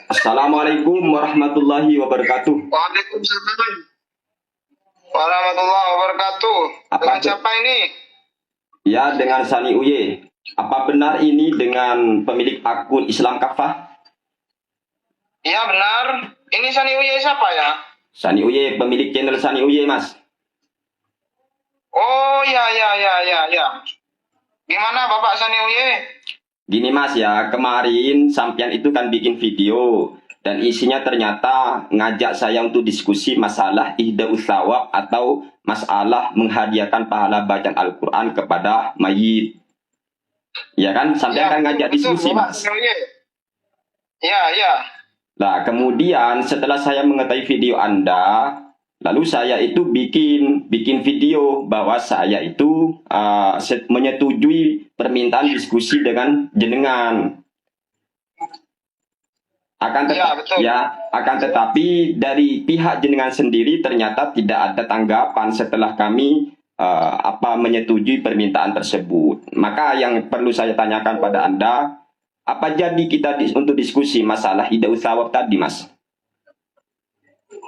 Assalamualaikum warahmatullahi wabarakatuh. Waalaikumsalam warahmatullahi wabarakatuh. Dengan siapa ini? Ya, dengan Sani Uye. Apa benar ini dengan pemilik akun Islam Kafah? Iya benar. Ini Sani Uye siapa ya? Sani Uye, pemilik channel Sani Uye, Mas. Oh ya. Gimana Bapak Sani Uye? Gini Mas ya, kemarin sampean itu kan bikin video dan isinya ternyata ngajak saya untuk diskusi masalah ihdaus tsawab atau masalah menghadiahkan pahala bacaan Al-Quran kepada mayit. Ya kan, sampean kan ngajak diskusi Mas. Iya. Nah, kemudian setelah saya mengetahui video Anda, lalu saya itu bikin video bahwa saya itu menyetujui permintaan diskusi dengan jenengan. Akan tetapi dari pihak jenengan sendiri ternyata tidak ada tanggapan setelah kami menyetujui permintaan tersebut. Maka yang perlu saya tanyakan pada Anda, apa jadi kita untuk diskusi masalah ihdaus tsawab tadi, Mas?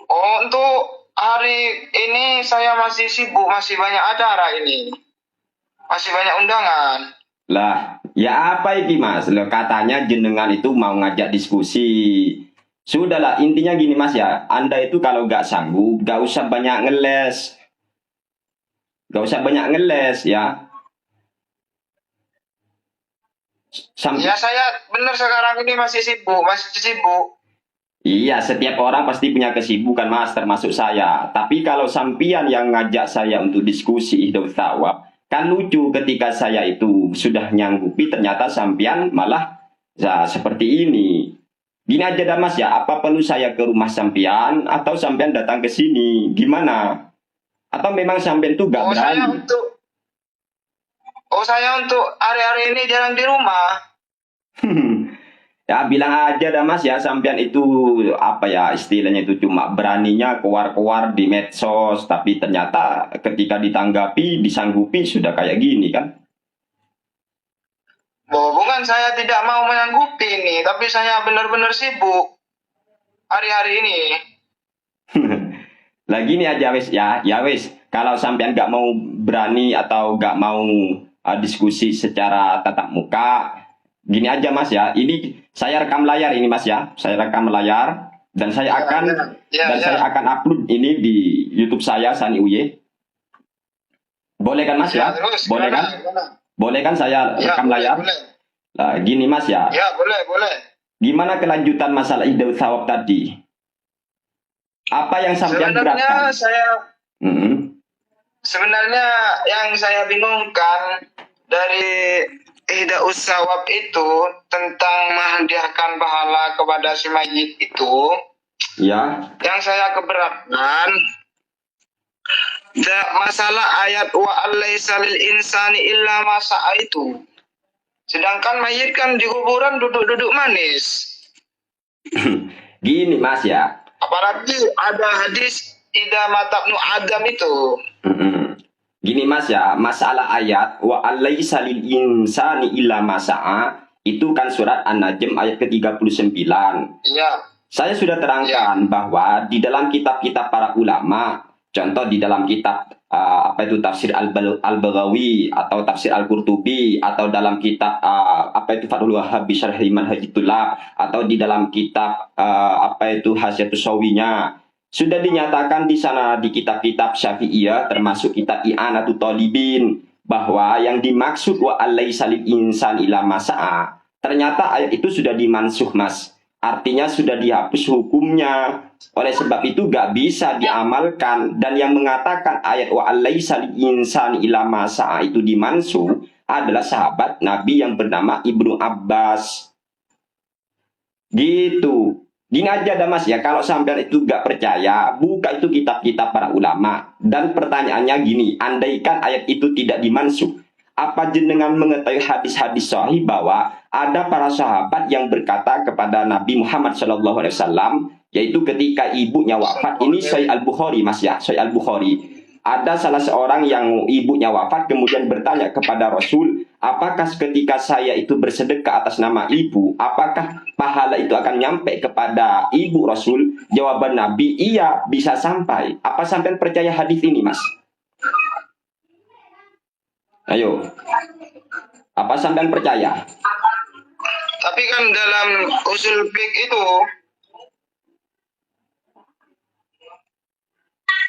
Oh, untuk hari ini saya masih sibuk, masih banyak acara ini. Masih banyak undangan. Lah, ya apa ini Mas? Loh, katanya jenengan itu mau ngajak diskusi. Sudahlah, intinya gini Mas ya. Anda itu kalau nggak sanggup, nggak usah banyak ngeles. Nggak usah banyak ngeles ya. Ya saya benar sekarang ini masih sibuk. Iya, setiap orang pasti punya kesibukan Mas, termasuk saya. Tapi kalau sampian yang ngajak saya untuk diskusi ihdaus tsawab, kan lucu ketika saya itu sudah nyanggupi ternyata sampian malah seperti ini. Gini aja dah Mas ya, apa perlu saya ke rumah sampian atau sampian datang ke sini? Gimana? Atau memang sampian itu gak berani? Saya untuk hari-hari ini jarang di rumah. Ya bilang aja dah Mas ya, sampean itu apa ya istilahnya itu cuma beraninya keluar-keluar di medsos, tapi ternyata ketika ditanggapi, disanggupi sudah kayak gini kan? Bukan saya tidak mau menyanggupi ini, tapi saya benar-benar sibuk hari-hari ini. Lagi nih aja wes ya wes. Kalau sampean nggak mau berani atau nggak mau diskusi secara tatap muka, gini aja Mas ya, ini saya rekam layar ini Mas ya, saya rekam layar dan saya saya akan upload ini di YouTube saya Sani Uye. Boleh kan Mas ya? Boleh kan? Boleh kan saya rekam layar? Boleh. Nah, gini Mas ya. Ya, boleh. Gimana kelanjutan masalah ihdaus tsawab tadi? Apa yang sampean beratkan? Sebenarnya yang saya bingungkan dari ihdaus tsawab itu tentang menghadiahkan pahala kepada si mayit itu, ya. Yang saya keberatan masalah ayat wa alaysa lil insani illa ma sa'a itu. Sedangkan mayit kan di kuburan duduk-duduk manis. Gini Mas ya. Apalagi ada hadis idza matabnu adam itu. Gini Mas ya, masalah ayat wa alaysa lil insani illa ma sa'a itu kan surat An-Najm ayat ke-39. Iya. Saya sudah terangkan bahwa di dalam kitab-kitab para ulama, contoh di dalam kitab tafsir Al-Baghawi atau tafsir Al-Qurtubi atau dalam kitab Fathul Wahhab bi Syarhi Manhajitullah atau di dalam kitab Hasyatus Sawinya, sudah dinyatakan di sana di kitab-kitab Syafi'iyah termasuk kitab I'anatul Talibin bahwa yang dimaksud wa alaysa lil insani illa ma sa'a, ternyata ayat itu sudah dimansuh Mas. Artinya sudah dihapus hukumnya. Oleh sebab itu gak bisa diamalkan. Dan yang mengatakan ayat wa alaysa lil insani illa ma sa'a itu dimansuh adalah sahabat Nabi yang bernama Ibnu Abbas. Gitu. Gini aja dah Mas ya, kalau sampean itu gak percaya, buka itu kitab-kitab para ulama. Dan pertanyaannya gini, andaikan ayat itu tidak dimansuh, apa jenengan mengetahui hadis-hadis sahih bahwa ada para sahabat yang berkata kepada Nabi Muhammad SAW, yaitu ketika ibunya wafat, ini Sahih Al-Bukhari Mas ya, Sahih Al-Bukhari. Ada salah seorang yang ibunya wafat kemudian bertanya kepada Rasul, apakah ketika saya itu bersedekah atas nama ibu, apakah pahala itu akan nyampe kepada ibu Rasul? Jawaban Nabi, iya, bisa sampai. Apa sampean percaya hadis ini, Mas? Ayo. Apa sampean percaya? Tapi kan dalam usul fiqh itu,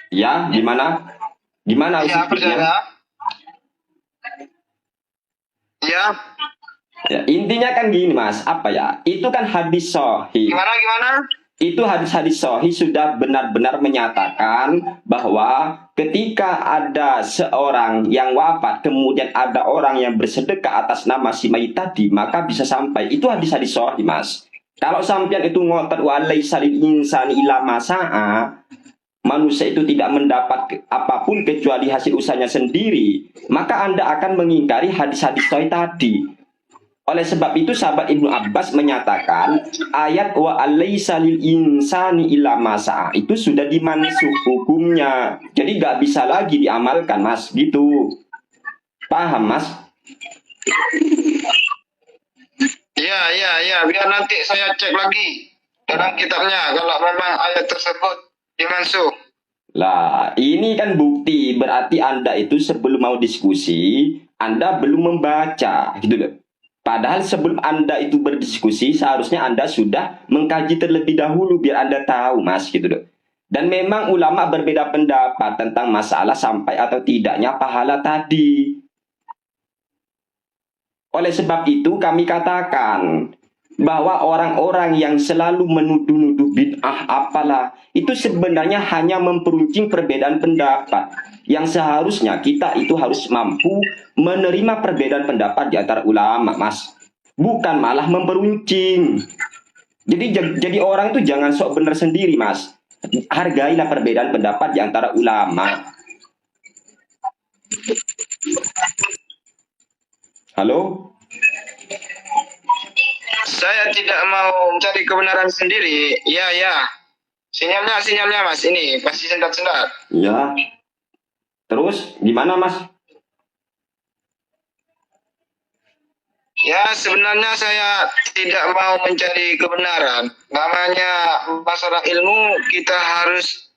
Ya, gimana? Gimana ya usul fikihnya? percaya. Ya, Ya, intinya kan gini, Mas. Apa ya? Itu kan hadis sahih. gimana? Itu hadis-hadis sahih sudah benar-benar menyatakan bahwa ketika ada seorang yang wafat, kemudian ada orang yang bersedekah atas nama si mayit tadi, maka bisa sampai. Itu hadis-hadis sahih, Mas. Kalau sampean itu ngotot wa laisa lil insani illa ma sa'a, manusia itu tidak mendapat apapun kecuali hasil usahanya sendiri, maka Anda akan mengingkari hadis-hadis sahih tadi. Oleh sebab itu sahabat Ibnu Abbas menyatakan ayat wa alaysa lil insani illa ma sa'a itu sudah dimansuh hukumnya. Jadi nggak bisa lagi diamalkan, Mas, gitu. Paham, Mas? Ya, biar nanti saya cek lagi dalam kitabnya kalau memang ayat tersebut dimansuh. Lah, ini kan bukti berarti Anda itu sebelum mau diskusi, Anda belum membaca, gitu loh. Padahal sebelum Anda itu berdiskusi, seharusnya Anda sudah mengkaji terlebih dahulu biar Anda tahu, Mas, gitu loh. Dan memang ulama berbeda pendapat tentang masalah sampai atau tidaknya pahala tadi. Oleh sebab itu kami katakan bahwa orang-orang yang selalu menuduh-nuduh bid'ah apalah, itu sebenarnya hanya memperuncing perbedaan pendapat. Yang seharusnya kita itu harus mampu menerima perbedaan pendapat di antara ulama, Mas. Bukan malah memperuncing. Jadi orang itu jangan sok benar sendiri, Mas. Hargailah perbedaan pendapat di antara ulama. Halo? Saya tidak mau mencari kebenaran sendiri. Ya. Sinyalnya Mas, ini masih sendat-sendat. Ya. Terus gimana, Mas? Ya, sebenarnya saya tidak mau mencari kebenaran. Namanya masalah ilmu, kita harus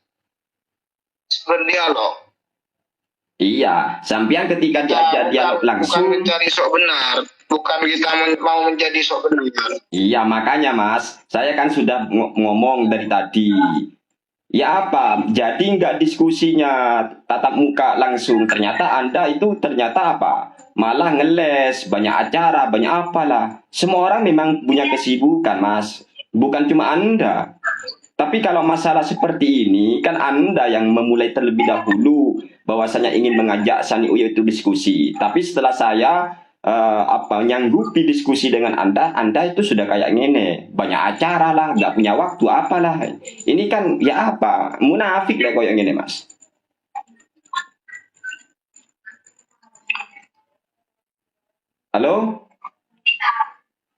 berdialog. Iya, sampean ketika diajak dialog langsung. Bukan mencari sok benar. Bukan kita mau menjadi sok benar. Iya, makanya Mas, saya kan sudah ngomong dari tadi. Ya apa, jadi nggak diskusinya tatap muka langsung. Ternyata Anda itu ternyata apa? Malah ngeles, banyak acara, banyak apalah. Semua orang memang punya kesibukan, Mas. Bukan cuma Anda. Tapi kalau masalah seperti ini, kan Anda yang memulai terlebih dahulu bahwasanya ingin mengajak Sani Uyo itu diskusi. Tapi setelah saya nyanggupi diskusi dengan Anda itu sudah kayak gini, banyak acara lah, nggak punya waktu apalah. Ini kan ya apa, munafik lah kayak gini, Mas. Halo?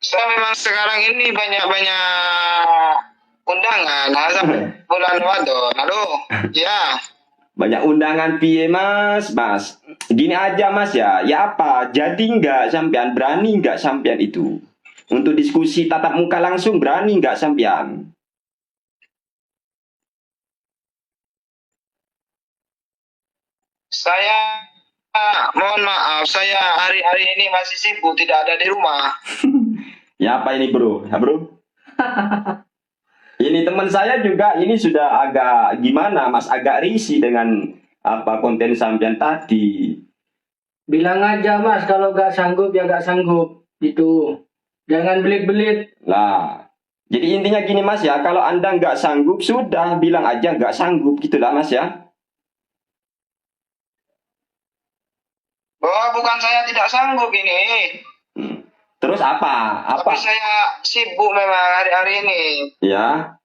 Saya memang sekarang ini banyak-banyak undangan, sampai bulan Ramadan. Halo, ya. Banyak undangan piye, Mas? Gini aja, Mas, ya. Ya apa? Jadi nggak sampean, berani nggak sampean itu untuk diskusi tatap muka langsung, berani nggak sampean? Saya mohon maaf, saya hari-hari ini masih sibuk, tidak ada di rumah. Ya apa ini, bro? Ya, bro? Ini teman saya juga ini sudah agak gimana, Mas, agak risih dengan apa konten sampean tadi. Bilang aja Mas, kalau gak sanggup ya gak sanggup. Itu. Jangan belit-belit. Lah, jadi intinya gini, Mas, ya, kalau Anda nggak sanggup, sudah bilang aja nggak sanggup, gitulah, Mas, ya. Bahwa bukan saya tidak sanggup ini. Terus apa? Tapi saya sibuk memang hari-hari ini. Ya,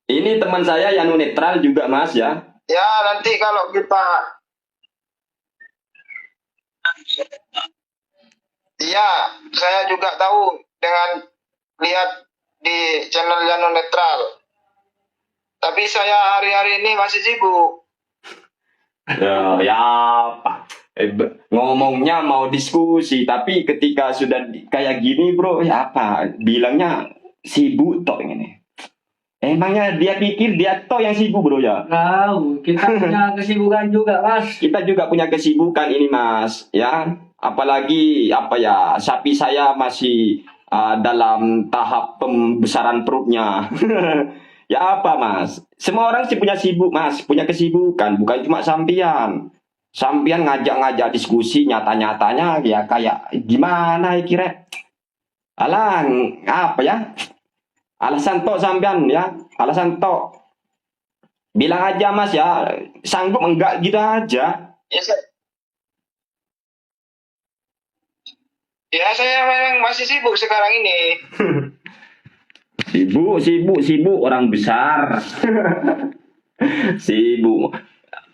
ini teman saya yang netral juga, Mas, ya. Ya, nanti kalau kita... Iya, saya juga tahu dengan lihat di channel Yano Netral. Tapi saya hari-hari ini masih sibuk. Ya apa? Ngomongnya mau diskusi, tapi ketika sudah kayak gini bro, ya apa? Bilangnya sibuk tok ini. Emangnya dia pikir dia tok yang sibuk bro ya? Tahu, kita punya kesibukan juga, Mas. Kita juga punya kesibukan ini mas, ya. Apalagi apa ya, sapi saya masih dalam tahap pembesaran perutnya. Ya apa mas? Semua orang sih punya sibuk mas, punya kesibukan, bukan cuma sampian. Sampian ngajak-ngajak diskusi nyata-nyatanya ya kayak gimana ya kira? Alah, apa ya? Alasan tok sampean ya, alasan tok. Bilang aja mas ya, sanggup enggak gitu aja. Ya, saya memang masih sibuk sekarang ini. Sibuk orang besar. Sibuk.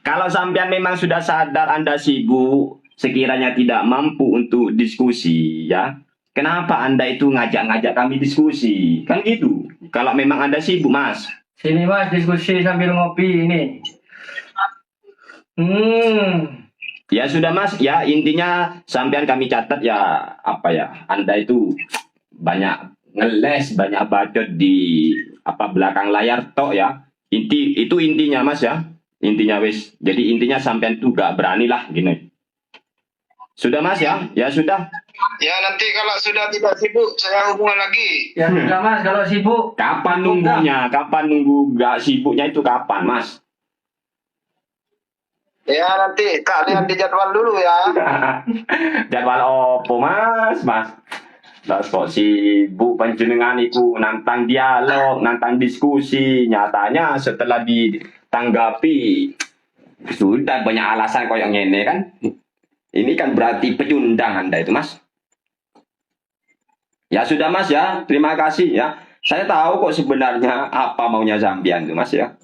Kalau sampean memang sudah sadar Anda sibuk, sekiranya tidak mampu untuk diskusi, ya. Kenapa Anda itu ngajak-ngajak kami diskusi? Kan gitu. Kalau memang Anda sibuk, Mas. Sini Mas, diskusi sambil ngopi ini. Ya sudah Mas, ya intinya sampean kami catat ya apa ya, Anda itu banyak ngeles, banyak bacot di apa belakang layar tok ya. Itu intinya Mas ya. Intinya wis. Jadi intinya sampean tuh gak berani lah gini. Sudah Mas ya? Ya sudah. Ya nanti kalau sudah tidak sibuk saya hubungan lagi. Ya sudah Mas, kalau sibuk. Kapan nunggunya? Kapan nunggu gak sibuknya itu kapan Mas? Ya nanti tak lihat di jadwal dulu ya. Jadwal opo Mas? Mas. Terus kok sibuk panjenengan iku nantang dialog, nantang diskusi. Nyatanya setelah ditanggapi sudah banyak alasan koyo ngene kan. Ini kan berarti pecundang Anda itu Mas. Ya sudah Mas ya, terima kasih ya. Saya tahu kok sebenarnya apa maunya sampean itu Mas ya.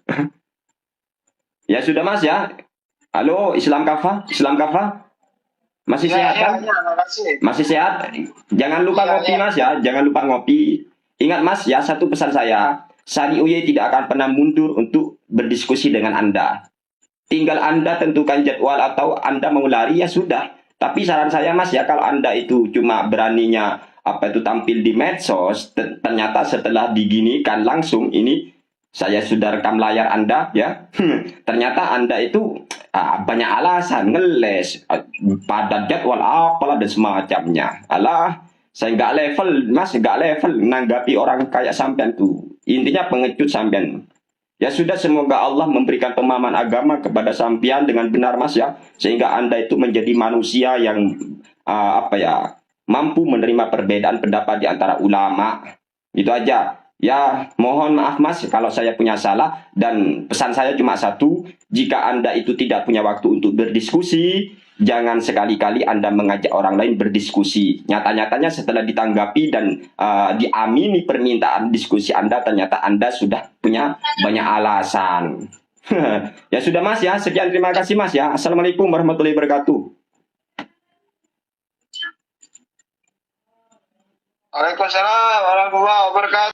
Ya sudah Mas ya. Halo Islam Kafa, Islam Kafa. Masih sehat kan? makasih. Masih sehat? Jangan lupa ngopi Mas ya, jangan lupa ngopi. Ingat Mas ya, satu pesan saya. Sani Uye tidak akan pernah mundur untuk berdiskusi dengan Anda. Tinggal Anda tentukan jadwal atau Anda mau lari ya sudah. Tapi saran saya Mas ya, kalau Anda itu cuma beraninya apa itu tampil di medsos, ternyata setelah diginikan langsung ini saya sudah rekam layar Anda ya. Ternyata Anda itu banyak alasan ngeles, padat jadwal apalah dan semacamnya. Alah, saya nggak level Mas, nggak level menanggapi orang kayak sampean tuh. Intinya pengecut sampean. Ya sudah, semoga Allah memberikan pemahaman agama kepada sampean dengan benar Mas ya, sehingga Anda itu menjadi manusia yang apa ya, mampu menerima perbedaan pendapat di antara ulama. Itu aja. Ya, mohon maaf Mas kalau saya punya salah, dan pesan saya cuma satu, jika Anda itu tidak punya waktu untuk berdiskusi, jangan sekali-kali Anda mengajak orang lain berdiskusi. Nyata-nyatanya setelah ditanggapi dan diamini permintaan diskusi Anda, ternyata Anda sudah punya banyak alasan. Ya sudah Mas ya, sekian, terima kasih Mas ya. Assalamualaikum warahmatullahi wabarakatuh. Waalaikumsalam warahmatullahi wabarakatuh.